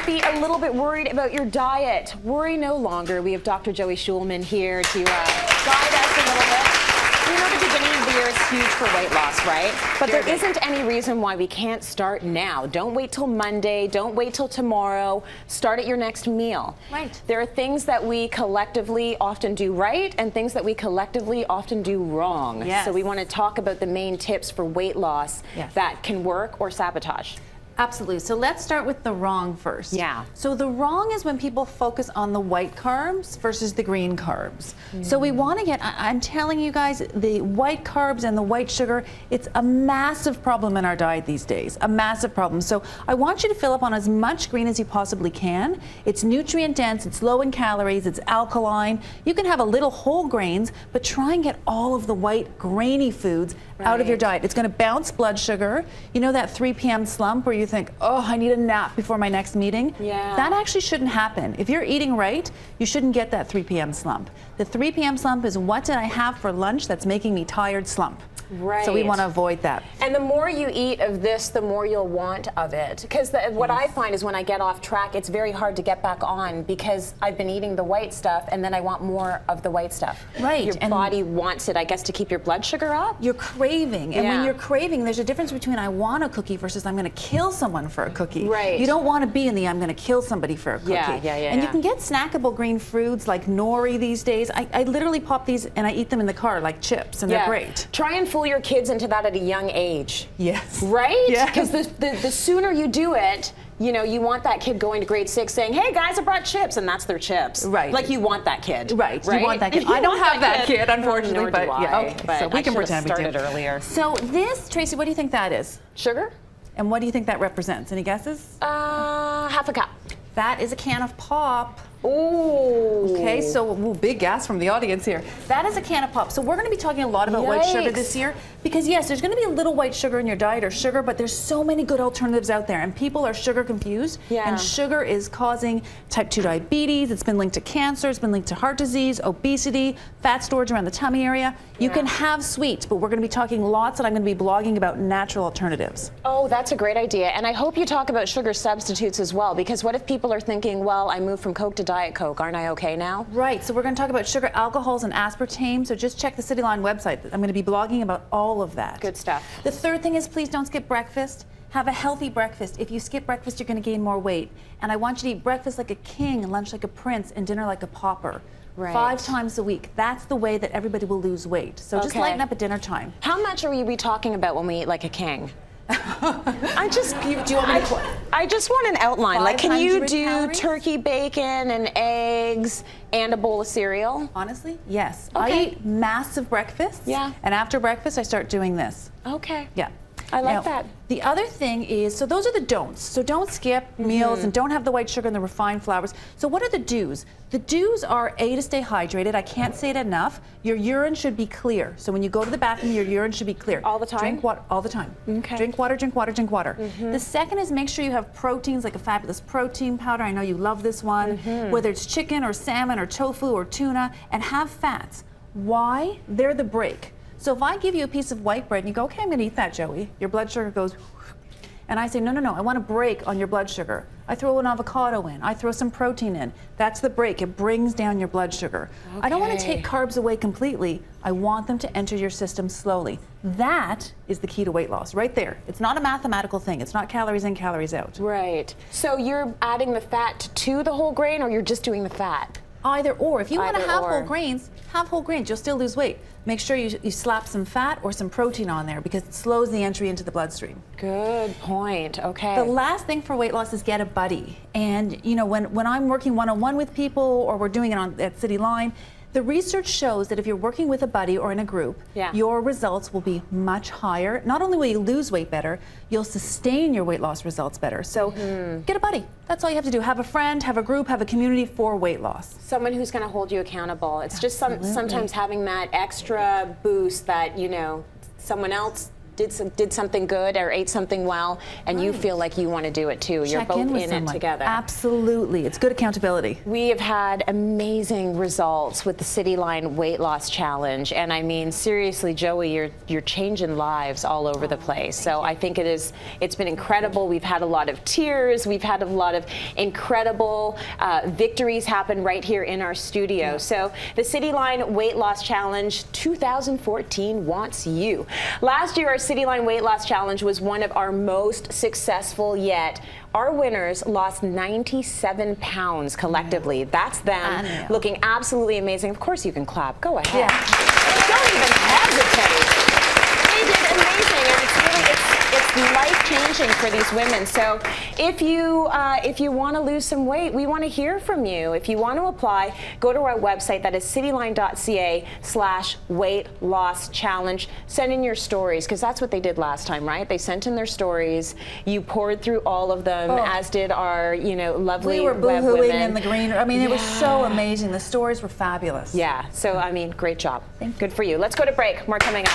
be a little bit worried about your diet, worry no longer. We have Dr. Joey Shulman here to guide us a little bit. You know, the beginning of the year is huge for weight loss, right? But there isn't any reason why we can't start now. Don't wait till Monday. Don't wait till tomorrow. Start at your next meal. Right. There are things that we collectively often do right and things that we collectively often do wrong. Yes. So we want to talk about the main tips for weight loss that can work or sabotage. Absolutely. So let's start with the wrong first. Yeah. So the wrong is when people focus on the white carbs versus the green carbs. So we want to get, I'm telling you guys, the white carbs and the white sugar, it's a massive problem in our diet these days, a massive problem. So I want you to fill up on as much green as you possibly can. It's nutrient dense, it's low in calories, it's alkaline. You can have a little whole grains, but try and get all of the white grainy foods out of your diet. It's going to bounce blood sugar. You know that 3 p.m. slump where you think, oh, I need a nap before my next meeting? Yeah. That actually shouldn't happen. If you're eating right, you shouldn't get that 3 p.m. slump. The 3 p.m. slump is what did I have for lunch that's making me tired slump. Right. So we want to avoid that. And the more you eat of this, the more you'll want of it. Because what I find is when I get off track, it's very hard to get back on because I've been eating the white stuff and then I want more of the white stuff. Right. Your body wants it, I guess, to keep your blood sugar up. You're craving. And when you're craving, there's a difference between I want a cookie versus I'm going to kill someone for a cookie. Right. You don't want to be in the I'm going to kill somebody for a cookie. And you can get snackable green foods like nori these days. I literally pop these and I eat them in the car like chips, and they're great. Try and fool your kids into that at a young age. Yes. Right? Yes. Because the sooner you do it, you know, you want that kid going to grade 6 saying, hey guys, I brought chips, and that's their chips. Right. Like you want that kid. Right. You want that kid. I don't have that kid, unfortunately, Nor but do I, yeah, okay. But So we can pretend we do. started earlier. So this, Tracy, what do you think that is? Sugar? And what do you think that represents? Any guesses? Half a cup. That is a can of pop. Ooh. Okay, so big gas from the audience here. That is a can of pop. So we're going to be talking a lot about white sugar this year because yes, there's going to be a little white sugar in your diet or sugar, but there's so many good alternatives out there and people are sugar confused. And sugar is causing type 2 diabetes. It's been linked to cancer. It's been linked to heart disease, obesity, fat storage around the tummy area. You can have sweets, but we're going to be talking lots and I'm going to be blogging about natural alternatives. Oh, that's a great idea. And I hope you talk about sugar substitutes as well, because what if people are thinking, well, I moved from Coke to Diet Coke, aren't I okay now? Right, so we're going to talk about sugar alcohols and aspartame, so just check the Cityline website. I'm going to be blogging about all of that. Good stuff. The third thing is please don't skip breakfast. Have a healthy breakfast. If you skip breakfast, you're going to gain more weight. And I want you to eat breakfast like a king, lunch like a prince, and dinner like a pauper. Right. 5 times a week. That's the way that everybody will lose weight. So just lighten up at dinner time. How much are we talking about when we eat like a king? I just do you want me to I just want an outline. 5 Like, can you times do calories? turkey bacon and eggs and a bowl of cereal? Honestly, yes. Okay. I eat massive breakfasts. Yeah. And after breakfast, I start doing this. Okay. Yeah. I like Now, that. The other thing is, so those are the don'ts. So don't skip meals and don't have the white sugar and the refined flours. So what are the do's? The do's are A, to stay hydrated. I can't say it enough. Your urine should be clear. So when you go to the bathroom, your urine should be clear. All the time? Drink water all the time. Okay. Drink water, drink water, drink water. The second is make sure you have proteins like a fabulous protein powder. I know you love this one. Whether it's chicken or salmon or tofu or tuna, and have fats. Why? They're the break. So if I give you a piece of white bread and you go, okay, I'm going to eat that, Joey, your blood sugar goes, and I say, no, no, no, I want a break on your blood sugar. I throw an avocado in. I throw some protein in. That's the break. It brings down your blood sugar. Okay. I don't want to take carbs away completely. I want them to enter your system slowly. That is the key to weight loss, right there. It's not a mathematical thing. It's not calories in, calories out. Right. So you're adding the fat to the whole grain, or you're just doing the fat? Either or. If you want to Either have or. whole grains, have whole grains. You'll still lose weight. Make sure you slap some fat or some protein on there because it slows the entry into the bloodstream. Good point. Okay. The last thing for weight loss is get a buddy. And you know, when I'm working one-on-one with people or we're doing it at Cityline, the research shows that if you're working with a buddy or in a group, your results will be much higher. Not only will you lose weight better, you'll sustain your weight loss results better. So get a buddy. That's all you have to do. Have a friend, have a group, have a community for weight loss. Someone who's going to hold you accountable. It's just sometimes having that extra boost that, you know, someone else did something good or ate something well, and you feel like you want to do it too. You're Check both in with in someone. it together. Absolutely. It's good accountability. We have had amazing results with the Cityline Weight Loss Challenge, and I mean, seriously, Joey, you're changing lives all over the place. So I think it's been incredible. We've had a lot of tears. We've had a lot of incredible victories happen right here in our studio. So the Cityline Weight Loss Challenge 2014 wants you. Last year, our Cityline Weight Loss Challenge was one of our most successful yet. Our winners lost 97 pounds collectively. That's them looking absolutely amazing. Of course you can clap. Go ahead. Don't even hesitate. They did amazing, and it's life-changing for these women. So if you want to lose some weight, we want to hear from you. If you want to apply, go to our website. That is cityline.ca/weight loss challenge. Send in your stories, because that's what they did last time, right? They sent in their stories. You poured through all of them, as did our, lovely We were web boohooing women. in the green room. I mean, it was so amazing. The stories were fabulous. Yeah, so I mean, great job. Good for you. Let's go to break. More coming up.